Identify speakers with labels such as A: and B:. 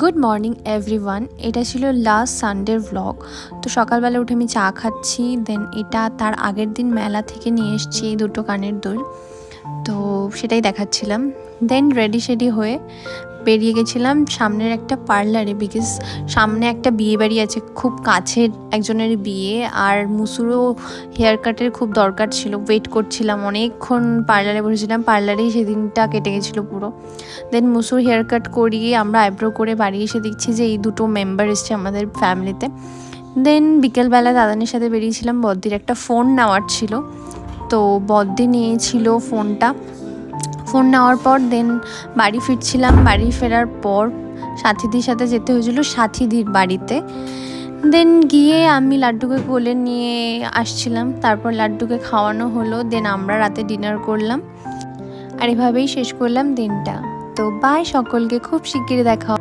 A: Good morning everyone. এটা ছিল last সানডের blog. তো সকালবেলা উঠে আমি চা খাচ্ছি, দেন এটা তার আগের দিন মেলা থেকে নিয়ে এসেছি এই দুটো কানের দুল, তো সেটাই দেখাচ্ছিলাম। দেন রেডি শেডি হয়ে বেরিয়ে গেছিলাম সামনের একটা পার্লারে, বিকজ সামনে একটা বিয়ে বাড়ি আছে, খুব কাছের একজনের বিয়ে, আর মুসুরও হেয়ার কাটের খুব দরকার ছিল। ওয়েট করছিলাম অনেকক্ষণ, পার্লারে বসেছিলাম, পার্লারেই সেদিনটা কেটে গেছিলো পুরো। দেন মুসুর হেয়ার কাট করিয়ে আমরা আইব্রো করে বাড়ি এসে দেখছি যে এই দুটো মেম্বার এসছে আমাদের ফ্যামিলিতে। দেন বিকেলবেলা দাদানের সাথে বেরিয়েছিলাম, বদ্দির একটা ফোন নেওয়ার ছিল, তো বদ্দি নিয়েছিল ফোন নেওয়ার পর দেন বাড়ি ফিরছিলাম। বাড়ি ফেরার পর সাথীদির সাথে যেতে হয়েছিল সাথীদির বাড়িতে। দেন গিয়ে আমি লাড্ডুকে কোলে নিয়ে আসছিলাম, তারপর লাড্ডুকে খাওয়ানো হলো, দেন আমরা রাতে ডিনার করলাম, আর এভাবেই শেষ করলাম দিনটা। তো বাই সকলকে, খুব শিগগিরই দেখা হবে।